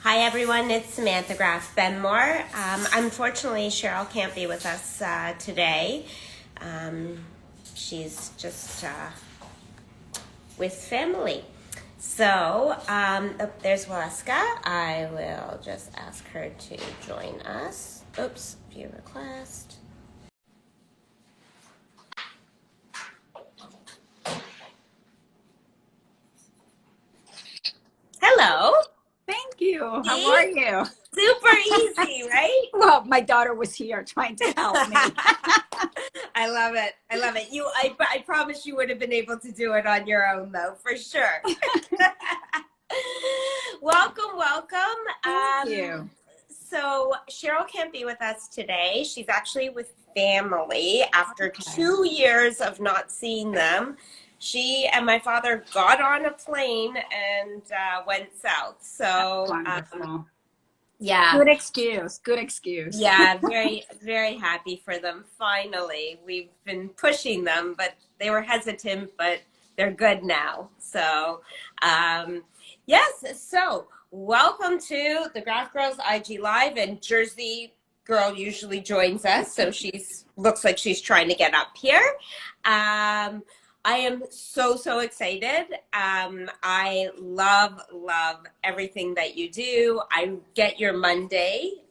Hi everyone, it's Samantha Graff Benmore. Unfortunately, Cheryl can't be with us today. She's just with family. So there's Waleuska. I will just ask her to join us. Oops, view request. Hello. Thank you. How are you? Super easy, right? Well, my daughter was here trying to help me. I love it. I love it. I promise you would have been able to do it on your own, though, for sure. Welcome. Thank you. So Cheryl can't be with us today. She's actually with family after 2 years of not seeing them. She and my father got on a plane and went south. So Wonderful. yeah. Good excuse. Good excuse. Yeah, very, very happy for them. Finally, we've been pushing them, but they were hesitant, but they're good now. So, yes. So, welcome to the Graph Girls IG Live, and Jersey Girl usually joins us, so she's looks like she's trying to get up here. I am so excited. I love everything that you do. I get your Monday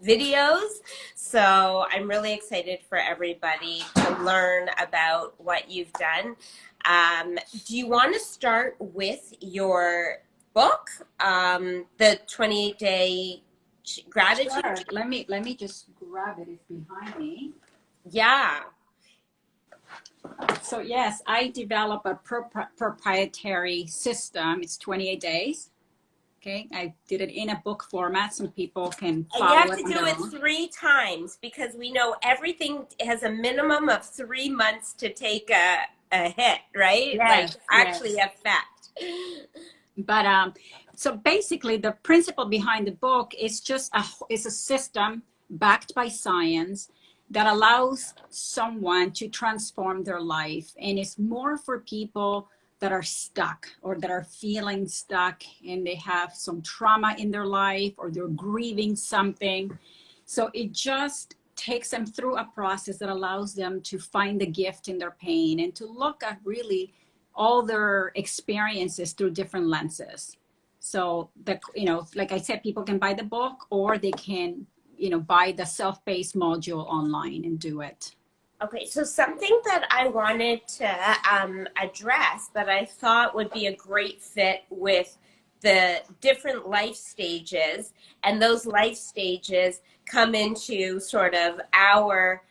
videos, so I'm really excited for everybody to learn about what you've done. Do you want to start with your book, the 28-day gratitude? Sure. Let me just grab it. It's behind me. Yeah. So yes, I develop a proprietary system. It's 28 days. Okay, I did it in a book format so people can follow it. You have to do it 3 times because we know everything has a minimum of 3 months to take a hit, right? Yes, like actually affect. But so basically, the principle behind the book is just a system backed by science that allows someone to transform their life, and it's more for people that are stuck or that are feeling stuck and they have some trauma in their life or they're grieving something. So it just takes them through a process that allows them to find the gift in their pain and to look at really all their experiences through different lenses. So like I said, people can buy the book or they can, buy the self-paced module online and do it. Okay, so something that I wanted to address that I thought would be a great fit with the different life stages, and those life stages come into sort of our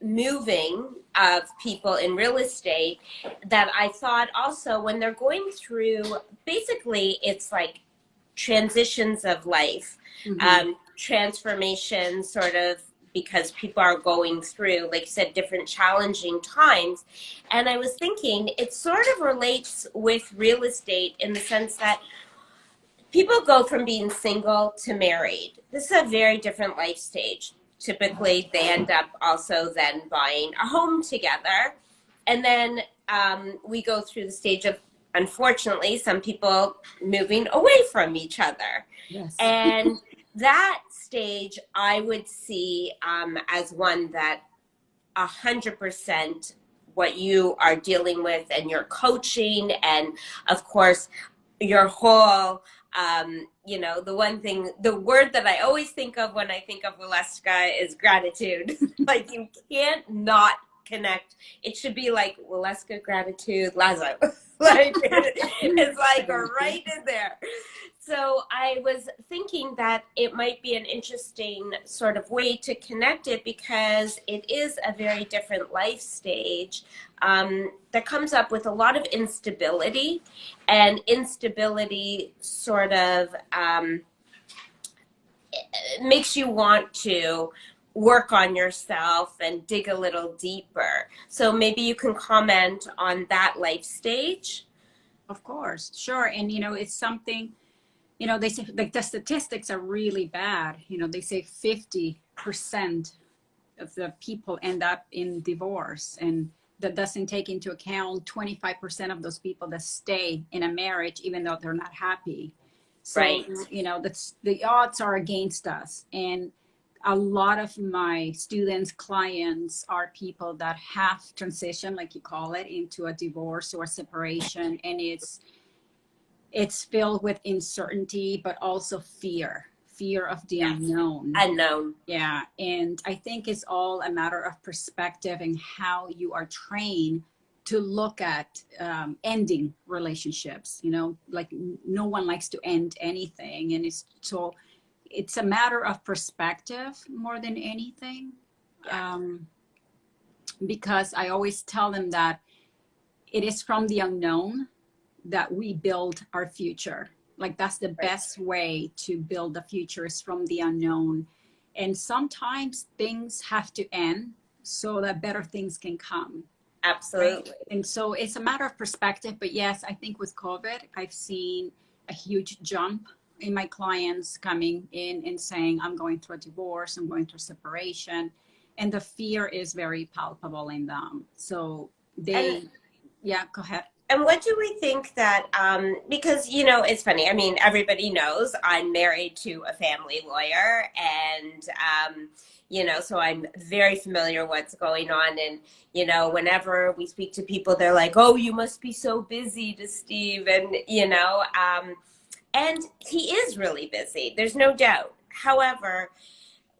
moving of people in real estate, that I thought also when they're going through, basically it's like transitions of life, transformation sort of, because people are going through, like you said, different challenging times. And I was thinking it sort of relates with real estate in the sense that people go from being single to married. This is a very different life stage. Typically, they end up also then buying a home together. And then we go through the stage of, unfortunately, some people moving away from each other. Yes. And that stage I would see as one that 100% what you are dealing with and your coaching, and of course your whole the word that I always think of when I think of Waleuska is gratitude. Like you can't not connect. It should be like Waleuska, gratitude, Lazo. Like it's like right in there. So I was thinking that it might be an interesting sort of way to connect it, because it is a very different life stage that comes up with a lot of instability, and instability sort of makes you want to work on yourself and dig a little deeper. So maybe you can comment on that life stage. Of course, sure. And it's something, they say like the statistics are really bad. They say 50% of the people end up in divorce, and that doesn't take into account 25% of those people that stay in a marriage even though they're not happy. So, Right. you know, that's, the odds are against us. And a lot of my students, clients are people that have transitioned, like you call it, into a divorce or a separation. And it's filled with uncertainty, but also fear of the Yes. unknown. Unknown. Yeah. And I think it's all a matter of perspective and how you are trained to look at ending relationships. You know, like no one likes to end anything. And it's a matter of perspective more than anything. Yeah. Because I always tell them that it is from the unknown that we build our future. Like that's the Right. best way to build the future, is from the unknown. And sometimes things have to end so that better things can come. Right. Absolutely. And so it's a matter of perspective. But yes, I think with COVID, I've seen a huge jump in my clients coming in and saying, I'm going through a divorce, I'm going through separation. And the fear is very palpable in them. So And yeah, go ahead. And what do we think that, because, you know, it's funny. I mean, everybody knows I'm married to a family lawyer and, you know, so I'm very familiar what's going on. And, you know, whenever we speak to people, they're like, oh, you must be so busy to Steve. And, you know, and he is really busy. There's no doubt. However,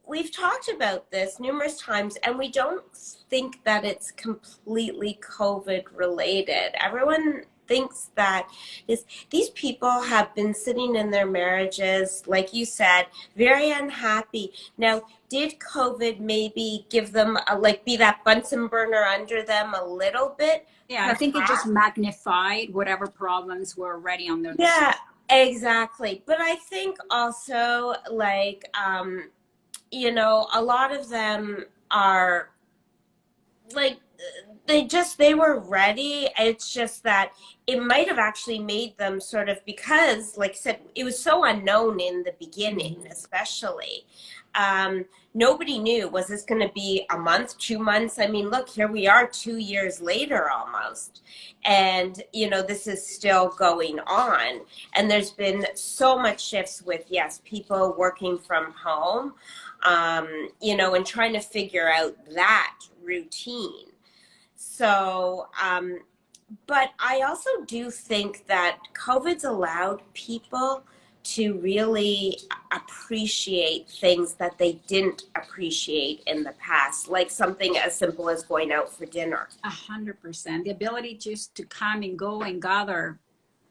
we've talked about this numerous times and we don't think that it's completely COVID related. Everyone thinks that these people have been sitting in their marriages, like you said, very unhappy. Now, did COVID maybe give them be that Bunsen burner under them a little bit? Yeah, I think it just Perhaps. magnified whatever problems were already on their Yeah, exactly. But I think also you know, a lot of them are like they were ready. It's just that it might have actually made them sort of, because like I said, it was so unknown in the beginning, especially. Nobody knew, was this going to be a month, 2 months? I mean, look, here we are 2 years later almost. And, you know, this is still going on. And there's been so much shifts with, yes, people working from home, you know, and trying to figure out that routine. So, but I also do think that COVID's allowed people to really appreciate things that they didn't appreciate in the past, like something as simple as going out for dinner. 100%. The ability just to come and go and gather,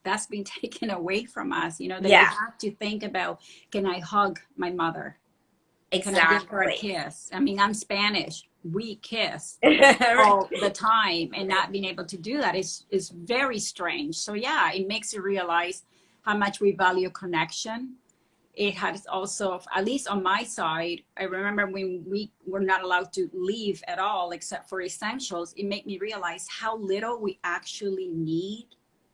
that's been taken away from us. You know, that you Yeah, have to think about, can I hug my mother? Can I give her a exactly. kiss? I mean, I'm Spanish. We kiss Right. all the time, and not being able to do that is very strange. So yeah, it makes you realize how much we value connection. It has also, at least on my side, I remember when we were not allowed to leave at all except for essentials, it made me realize how little we actually need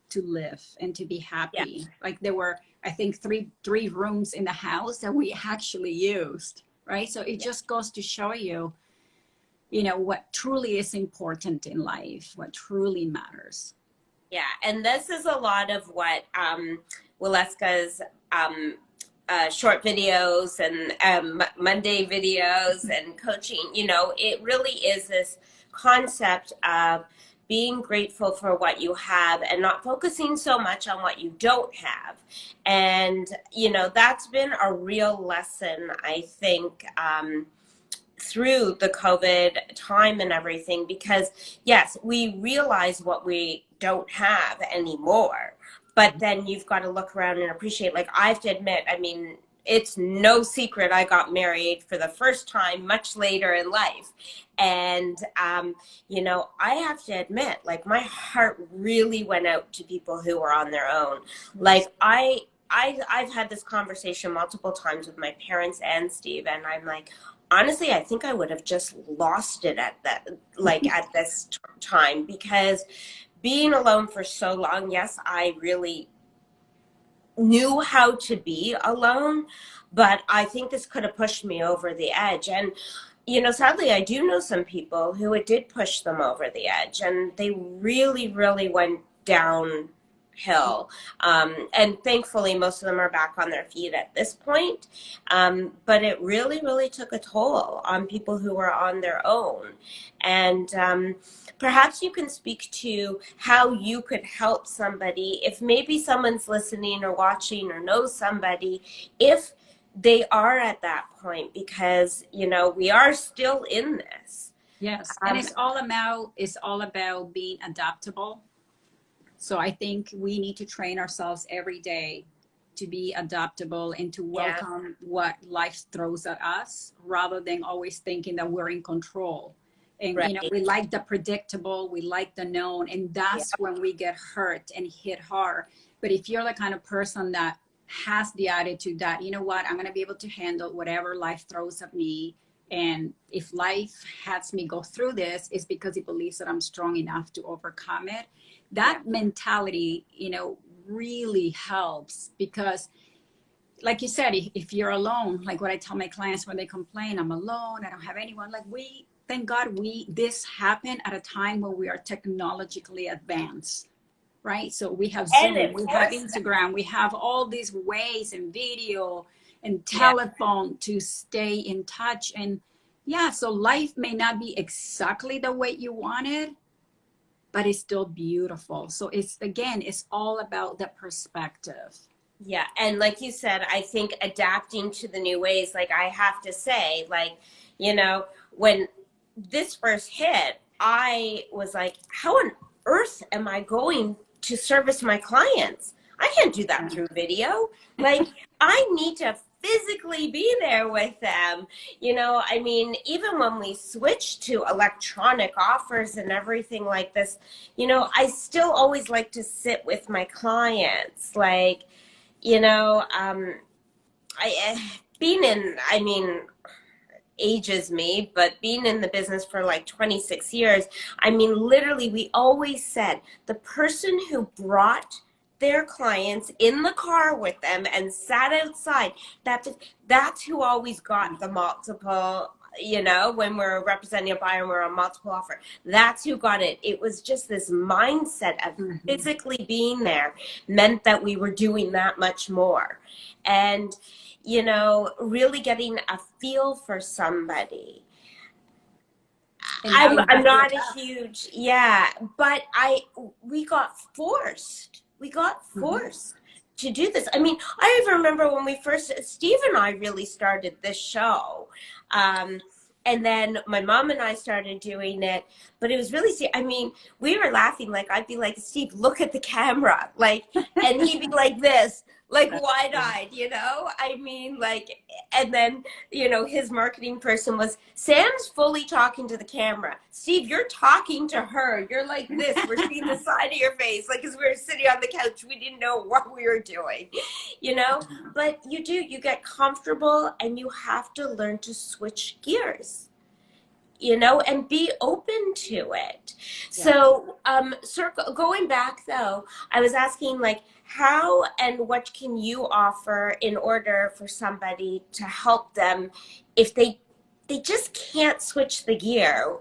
to live and to be Yeah. happy. Like there were, I think, three rooms in the house that we actually used, right? So it just goes to show you, you know, what truly is important in life, what truly matters. Yeah, and this is a lot of what Waleuska's short videos and Monday videos and coaching, you know, it really is this concept of being grateful for what you have and not focusing so much on what you don't have. And, you know, that's been a real lesson, I think, through the COVID time and everything, because yes, we realize what we don't have anymore, but then you've got to look around and appreciate, like I have to admit, I mean, it's no secret I got married for the first time much later in life. And, you know, I have to admit, like my heart really went out to people who were on their own. Like I've had this conversation multiple times with my parents and Steve, and I'm like, honestly, I think I would have just lost it at that, like at this time, because being alone for so long, yes, I really knew how to be alone, but I think this could have pushed me over the edge. And sadly, I do know some people who it did push them over the edge, and they really, really went downhill. And thankfully, most of them are back on their feet at this point. But it really, really took a toll on people who were on their own. And perhaps you can speak to how you could help somebody if maybe someone's listening or watching or knows somebody, if they are at that point, because we are still in this. Yes, and it's all about being adaptable. So I think we need to train ourselves every day to be adaptable and to Yeah, welcome what life throws at us rather than always thinking that we're in control. And, right. we like the predictable, we like the known, and Yeah, that's when we get hurt and hit hard. But if you're the kind of person that has the attitude that, you know what, I'm going to be able to handle whatever life throws at me. And if life has me go through this, it's because it believes that I'm strong enough to overcome it. yeah, That mentality, really helps because, like you said, if you're alone, like what I tell my clients when they complain, I'm alone, I don't have anyone. Like thank God this happened at a time when we are technologically advanced, right? So we have and Zoom, it we have forced them. Instagram, we have all these ways and video and Yeah, telephone to stay in touch. And yeah, so life may not be exactly the way you wanted, but it's still beautiful. So it's all about the perspective. yeah, and like you said, I think adapting to the new ways. Like, I have to say, like, when this first hit, I was like, how on earth am I going to service my clients? I can't do that Yeah. through video. Like, I need to physically be there with them. I mean, even when we switched to electronic offers and everything like this, I still always like to sit with my clients. Like, you know, being in, I mean, ages me, but being in the business for like 26 years, I mean, literally, we always said the person who brought their clients in the car with them and sat outside, that's who always got the multiple. When we're representing a buyer and we're on multiple offer, that's who got it. It was just this mindset of Mhm. physically being there meant that we were doing that much more. And really getting a feel for somebody. And now I'm you I'm have to not a adjust. huge, yeah, but we got forced. We got Mhm. forced to do this. I mean, I even remember when we first, Steve and I really started this show. Um, and then my mom and I started doing it, but it was really, I mean, we were laughing. Like, I'd be like, Steve, look at the camera. Like, and he'd be like this, like That's wide true. eyed, I mean, like, and then his marketing person was, Sam's fully talking to the camera. Steve, you're talking to her. You're like this. We're seeing the side of your face. Like, as we were sitting on the couch, we didn't know what we were doing, you know? But you get comfortable and you have to learn to switch gears, and be open to it. Yeah. So, going back though, I was asking, like, how and what can you offer in order for somebody to help them if they just can't switch the gear?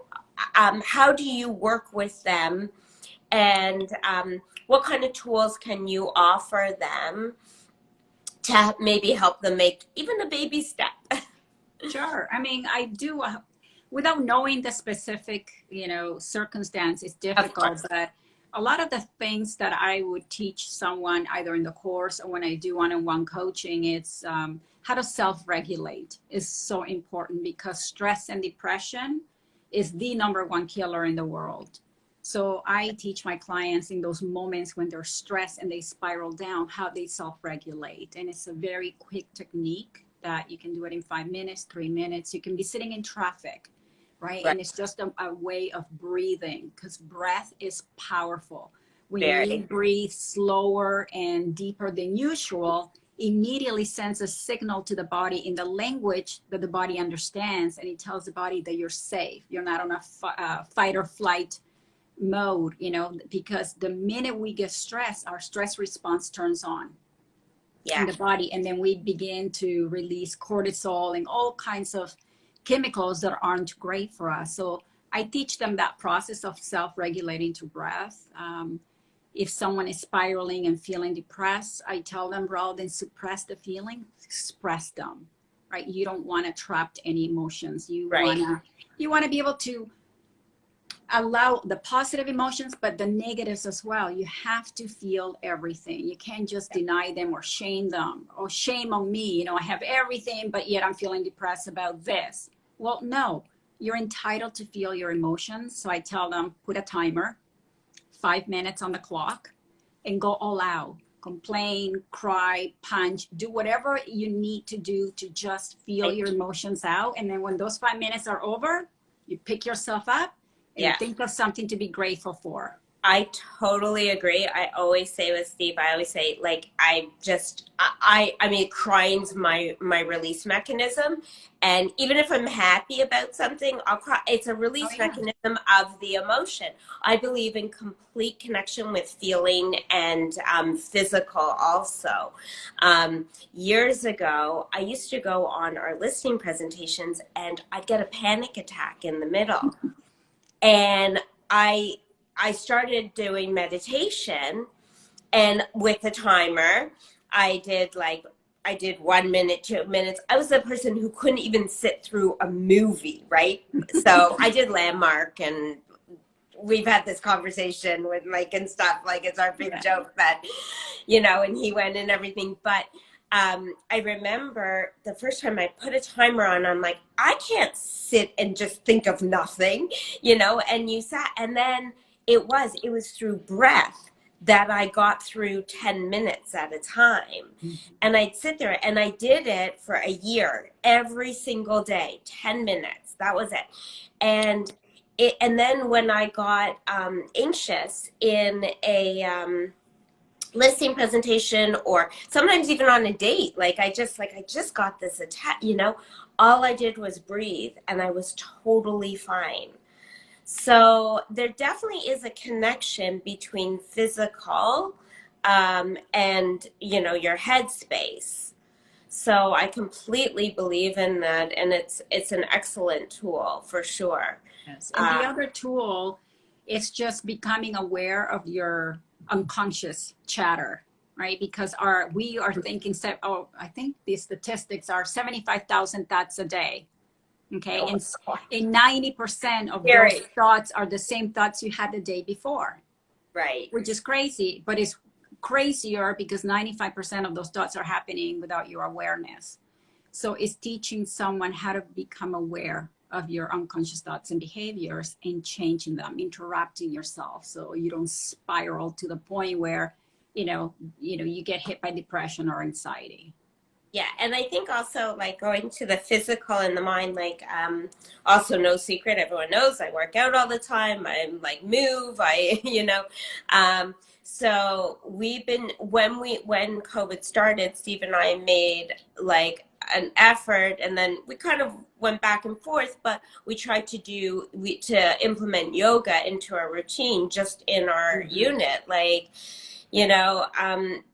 How do you work with them, and what kind of tools can you offer them to maybe help them make even a baby step? Sure. I mean, I do, without knowing the specific, circumstance, it's Of difficult. course. But a lot of the things that I would teach someone either in the course or when I do one-on-one coaching, it's how to self-regulate is so important because stress and depression is the number one killer in the world. So I teach my clients in those moments when they're stressed and they spiral down, how they self-regulate. And it's a very quick technique that you can do it in 5 minutes, 3 minutes. You can be sitting in traffic, right? Right. And it's just a way of breathing because breath is powerful. When you Very. breathe slower and deeper than usual, immediately sends a signal to the body in the language that the body understands, and it tells the body that you're safe. You're not on a fight or flight mode, because the minute we get stressed, our stress response turns on in Yeah. the body, and then we begin to release cortisol and all kinds of chemicals that aren't great for us. So I teach them that process of self-regulating to breath. If someone is spiraling and feeling depressed, I tell them rather than suppress the feeling, express them, right? You don't want to trap any emotions. You want to be able to allow the positive emotions, but the negatives as well. You have to feel everything. You can't just deny them or shame them, or shame on me. You know, I have everything, but yet I'm feeling depressed about this. Well, no, you're entitled to feel your emotions. So I tell them, put a timer, 5 minutes on the clock, and go all out. Complain, cry, punch, do whatever you need to do to just feel your emotions out. And then when those 5 minutes are over, you pick yourself up and think of something to be grateful for. I totally agree. I always say with Steve, I always say, like, I mean, crying's my release mechanism. And even if I'm happy about something, I'll cry. It's a release mechanism of the emotion. I believe in complete connection with feeling and physical also. Years ago, I used to go on our listing presentations and I'd get a panic attack in the middle. And I started doing meditation, and with the timer, I did 1 minute, 2 minutes. I was the person who couldn't even sit through a movie, right? So I did Landmark, and we've had this conversation with Mike and stuff, like it's our big joke that, you know, and he went and everything. But I remember the first time I put a timer on, I'm like, I can't sit and just think of nothing, you know, and you sat, and then it was through breath that I got through 10 minutes at a time. And I'd sit there, and I did it for a year, every single day, 10 minutes. That was it. And then when I got anxious in a listing presentation, or sometimes even on a date, I just got this attack, you know, all I did was breathe, and I was totally fine. So there definitely is a connection between physical and, you know, your headspace. So I completely believe in that, and it's an excellent tool for sure. Yes. And the other tool is just becoming aware of your unconscious chatter, right? Because we are thinking, I think the statistics are 75,000 thoughts a day. Okay, and 90% of those thoughts are the same thoughts you had the day before. Right. Which is crazy, but it's crazier because 95% of those thoughts are happening without your awareness. So it's teaching someone how to become aware of your unconscious thoughts and behaviors and changing them, interrupting yourself so you don't spiral to the point where, you know, you get hit by depression or anxiety. Yeah, and I think also, like, going to the physical and the mind, like, also no secret, everyone knows I work out all the time. I'm like, you know. So we've been, when COVID started, Steve and I made like an effort, and then we kind of went back and forth, but we tried to implement yoga into our routine just in our unit, like, you know,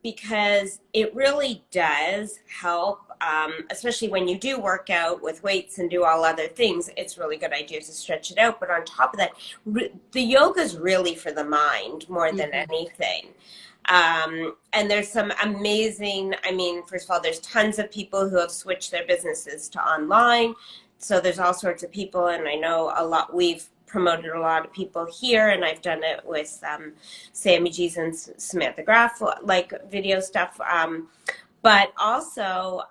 because it really does help, especially when you do work out with weights and do all other things. It's really good idea to stretch it out. But on top of that, the yoga is really for the mind more than anything. And there's some amazing, I mean, first of all, there's tons of people who have switched their businesses to online. So there's all sorts of people, and I know a lot, we've promoted a lot of people here, and I've done it with Sammy G's and Samantha Graff, like video stuff. But also,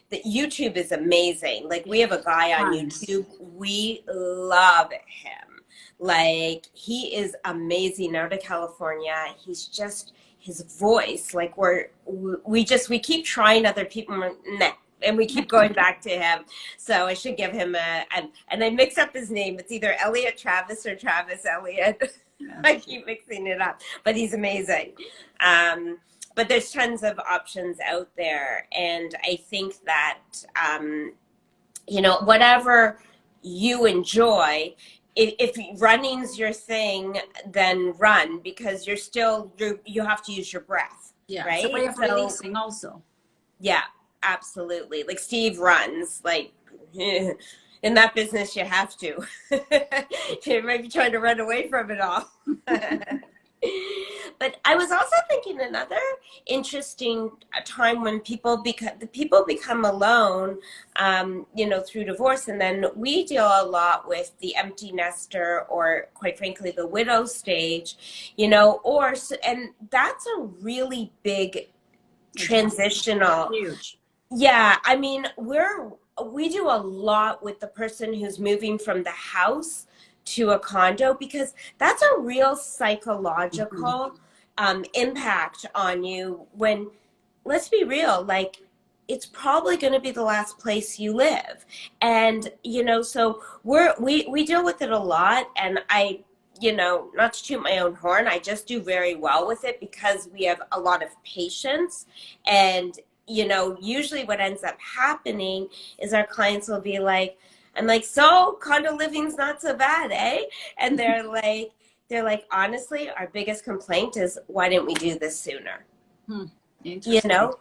the YouTube is amazing. Like, we have a guy on YouTube. We love him. Like, he is amazing out of California. He's just, his voice, like, we keep trying other people. Nah. And we keep going back to him. So I should give him and I mix up his name. It's either Elliot Travis or Travis Elliot. I keep mixing it up, but he's amazing. But there's tons of options out there. And I think that, you know, whatever you enjoy, if running's your thing, then run, because you have to use your breath. Yeah, right? It's a way of releasing also. Yeah. Absolutely. Like, Steve runs, like, In that business, you have to. You might be trying to run away from it all. But I was also thinking another interesting time when people become alone, through divorce, and then we deal a lot with the empty nester, or quite frankly, the widow stage, and that's a really big transitional. Huge. Yeah, I mean, we do a lot with the person who's moving from the house to a condo, because that's a real psychological impact on you. When, let's be real, like, it's probably going to be the last place you live, and so we deal with it a lot. And not to toot my own horn, I just do very well with it because we have a lot of patience. And usually what ends up happening is our clients will be like, I'm like, so condo living's not so bad, eh? And they're like, honestly, our biggest complaint is, why didn't we do this sooner? Interesting.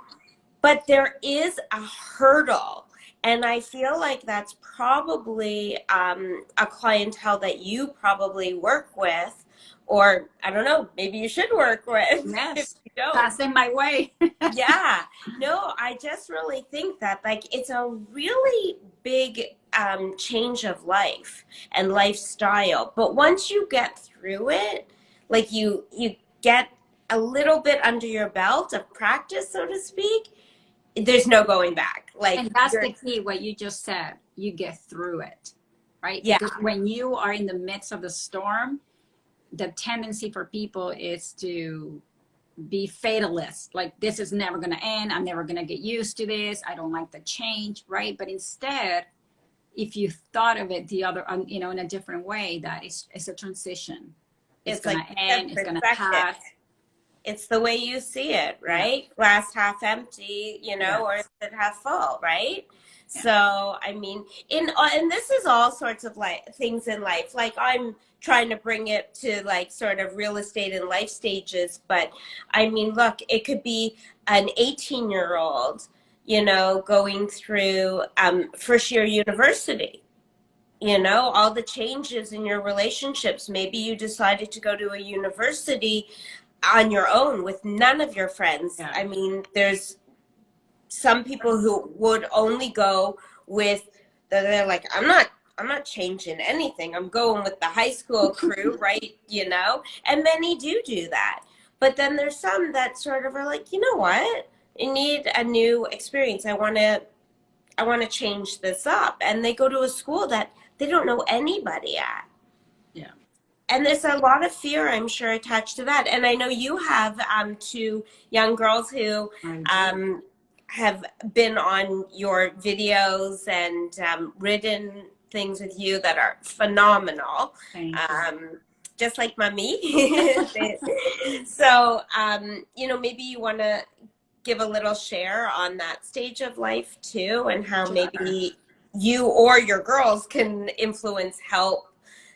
But there is a hurdle. And I feel like that's probably a clientele that you probably work with, or I don't know, maybe you should work with. Yes, if you don't. passing my way. Yeah, no, I just really think that, like, it's a really big change of life and lifestyle. But once you get through it, like, you get a little bit under your belt of practice, so to speak, there's no going back. Like, And that's the key, what you just said. You get through it, right? Yeah. Because when you are in the midst of the storm, the tendency for people is to be fatalist. Like, this is never going to end. I'm never going to get used to this. I don't like the change, right? But instead, if you thought of it the other, in a different way, that it's a transition. It's going like to end. It's going to pass. It's the way you see it, right? Yeah. Glass half empty, or is it half full, right? Yeah. So, I mean, and this is all sorts of things in life. Like, I'm trying to bring it to, like, sort of real estate and life stages. But I mean, look, it could be an 18-year-old, going through first year university. All the changes in your relationships. Maybe you decided to go to a university on your own with none of your friends. Yeah. I mean, there's some people who would only go with, they're like, I'm not changing anything. I'm going with the high school crew, right? And many do that. But then there's some that sort of are like, you know what? I need a new experience. I want to change this up. And they go to a school that they don't know anybody at. Yeah. And there's a lot of fear, I'm sure, attached to that. And I know you have two young girls who have been on your videos and written things with you that are phenomenal. Thank you. Just like Mommy. So, maybe you want to give a little share on that stage of life too, and how maybe you or your girls can influence, help,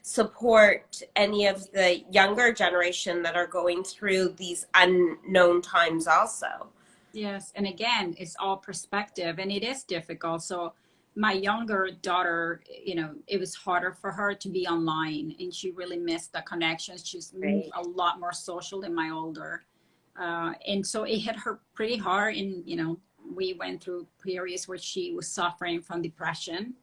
support any of the younger generation that are going through these unknown times also. Yes, and again, it's all perspective, and it is difficult. So my younger daughter, it was harder for her to be online, and she really missed the connections. She's a lot more social than my older. And so it hit her pretty hard, and, we went through periods where she was suffering from depression.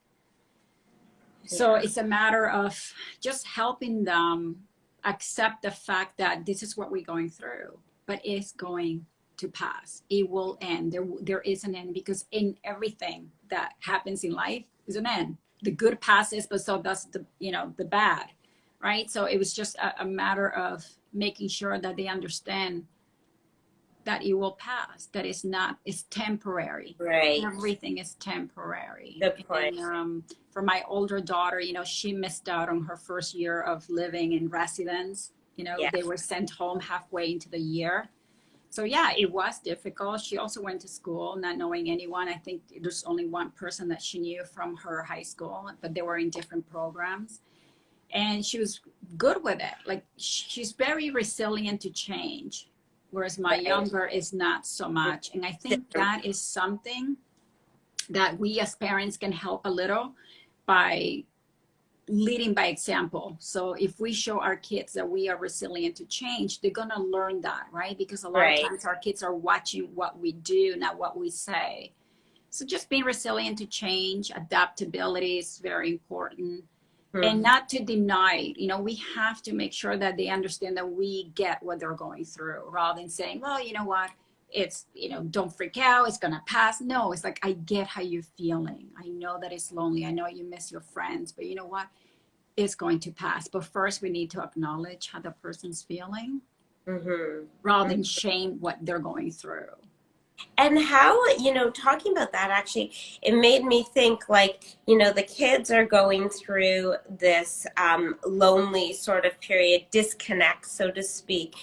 So it's a matter of just helping them accept the fact that this is what we're going through, but it's going to pass. It will end. There is an end, because in everything that happens in life is an end. The good passes, but so does the bad, right? So it was just a matter of making sure that they understand that it will pass, that it's temporary. Right. Everything is temporary. Good point. And, for my older daughter, she missed out on her first year of living in residence. They were sent home halfway into the year. So yeah, it was difficult. She also went to school not knowing anyone. I think there's only one person that she knew from her high school, but they were in different programs. And she was good with it. Like, she's very resilient to change. Whereas my younger is not so much. And I think that is something that we as parents can help a little, by leading by example. So if we show our kids that we are resilient to change, they're going to learn that, right? Because a lot of Right. times our kids are watching what we do, not what we say. So just being resilient to change, adaptability is very important. And not to deny, you know, we have to make sure that they understand that we get what they're going through, rather than saying, well, you know what, it's, you know, don't freak out, it's gonna pass. No, it's like, I get how you're feeling. I know that it's lonely. I know you miss your friends, but you know what? It's going to pass. But first we need to acknowledge how the person's feeling, rather than shame what they're going through. And how, you know, talking about that, actually, it made me think, like, you know, the kids are going through this lonely sort of period, disconnect, so to speak.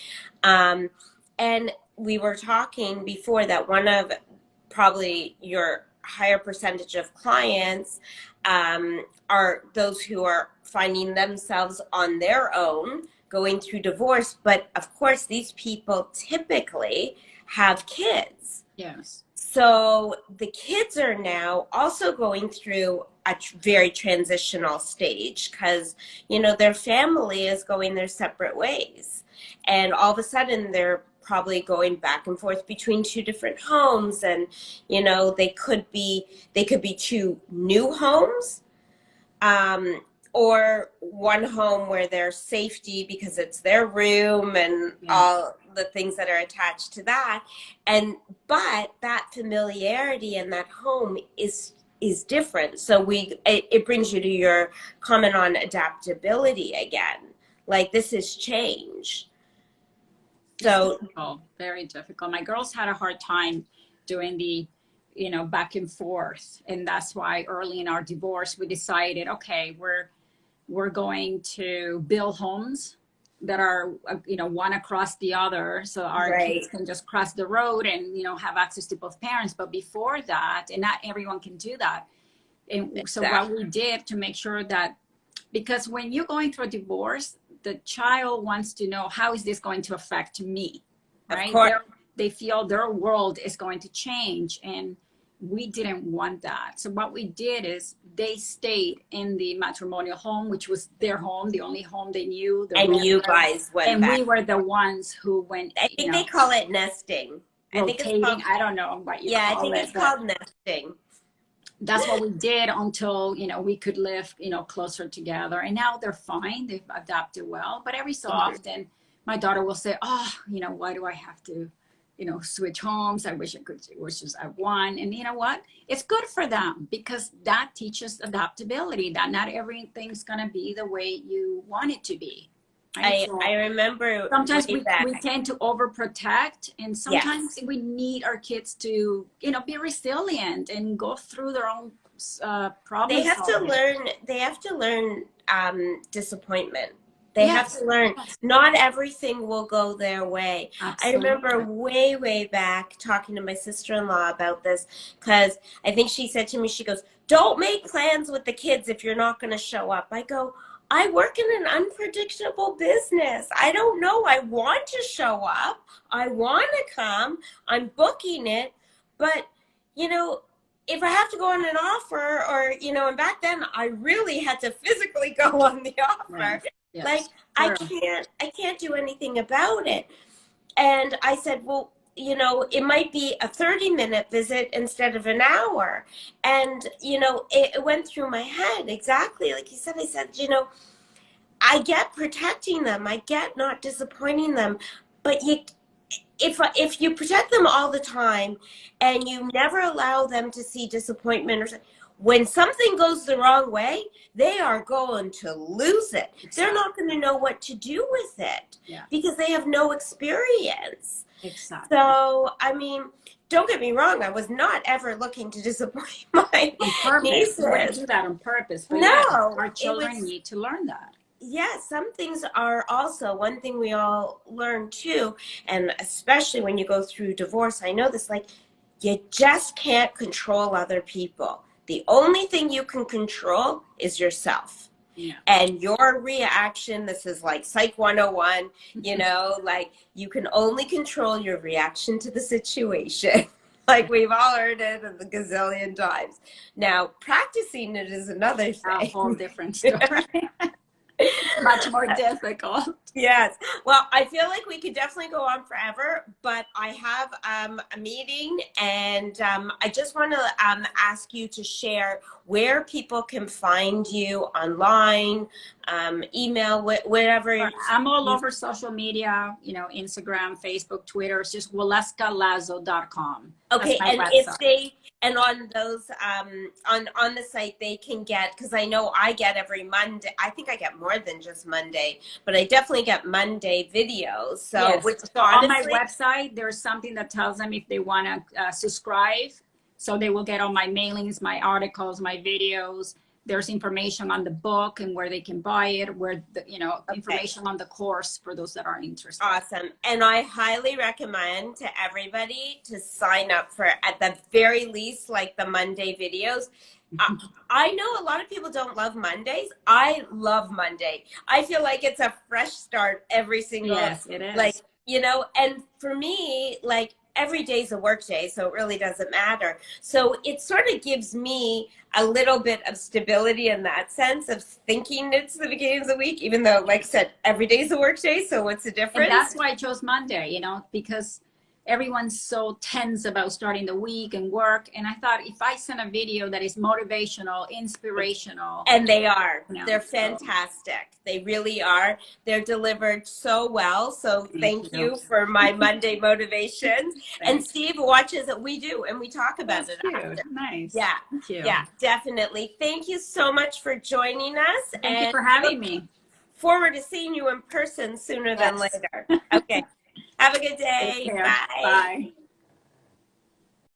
And we were talking before that one of probably your higher percentage of clients are those who are finding themselves on their own going through divorce. But of course, these people typically have kids. Yes. So the kids are now also going through a very transitional stage because, you know, their family is going their separate ways. And all of a sudden they're probably going back and forth between two different homes. And, you know, they could be two new homes. Or one home where there's safety because it's their room and all the things that are attached to that. But that familiarity in that home is different. So it brings you to your comment on adaptability again. Like, this is change. So difficult, very difficult. My girls had a hard time doing the, you know, back and forth. And that's why early in our divorce, we decided, okay, we're going to build homes that are, you know, one across the other. So our kids can just cross the road and, you know, have access to both parents. But before that, and not everyone can do that. And so what we did to make sure that, because when you're going through a divorce, the child wants to know, how is this going to affect me? Right? Of course. They feel their world is going to change. And we didn't want that. So what we did is they stayed in the matrimonial home, which was their home, the only home they knew. And you guys went and back. we were the ones who went. I think they call it nesting. Rotating. I think it's called, I don't know what you call it. I think it's called nesting. That's what we did until, you know, we could live, you know, closer together. And now they're fine. They've adapted well. But every so often, my daughter will say, oh, you know, why do I have to, you know, switch homes? I wish I could wish I won. And you know what? It's good for them because that teaches adaptability, that not everything's going to be the way you want it to be. Right? I remember sometimes we tend to overprotect, and sometimes we need our kids to, you know, be resilient and go through their own problems. They have to learn disappointment. They have to learn not everything will go their way. Absolutely. I remember way back talking to my sister-in-law about this, because I think she said to me, she goes, don't make plans with the kids if you're not going to show up. I go, I work in an unpredictable business. I don't know. I want to show up. I want to come. I'm booking it. But, you know, if I have to go on an offer or, you know, and back then I really had to physically go on the offer. Right. Yes. Like, sure. I can't do anything about it. And I said, well, you know, it might be a 30-minute visit instead of an hour. And, you know, it went through my head exactly like you said. I said, you know, I get protecting them. I get not disappointing them. But if you protect them all the time and you never allow them to see disappointment, or when something goes the wrong way, they are going to lose it. Exactly. They're not going to know what to do with it because they have no experience. Exactly. So, I mean, don't get me wrong. I was not ever looking to disappoint my nieces. We wouldn't do that on purpose. But our children need to learn that. Yes, some things are also, one thing we all learn too, and especially when you go through divorce, I know this, like, you just can't control other people. The only thing you can control is yourself. Yeah. And your reaction. This is like Psych 101, you know, like, you can only control your reaction to the situation. Like we've all heard it a gazillion times. Now, practicing it is another A thing. whole different story. Much more difficult. Yes. Well, I feel like we could definitely go on forever, but I have a meeting, and I just want to ask you to share where people can find you online, email, whatever. I'm all over social media, you know, Instagram, Facebook, Twitter. It's just WaleuskaLazo.com. Okay, That's my and website. if they and on those on the site they can get, because I know I get every Monday. I think I get more than just Monday, but I definitely get Monday videos. So Yes. which So on my honestly, website, there's something that tells them if they want to subscribe. So they will get all my mailings, my articles, my videos. There's information on the book and where they can buy it, where the, you know, okay. information on the course for those that are interested. Awesome. And I highly recommend to everybody to sign up for, at the very least, like the Monday videos. I know a lot of people don't love Mondays. I love Monday. I feel like it's a fresh start every single, Yes, it is. like, you know, and for me, like, every day's a work day, so it really doesn't matter. So it sort of gives me a little bit of stability in that sense of thinking it's the beginning of the week, even though, like I said, every day's a work day, so what's the difference? And that's why I chose Monday, you know, because everyone's so tense about starting the week and work. And I thought if I send a video that is motivational, inspirational. And they are. You know, they're fantastic. They really are. They're delivered so well. So thank you for my Monday motivations. And Steve watches it. We do. And we talk about it after. Nice. Yeah. Thank you. Yeah, definitely. Thank you so much for joining us. Thank you for having me. Forward to seeing you in person sooner than later. Okay. Have a good day. Bye. Bye.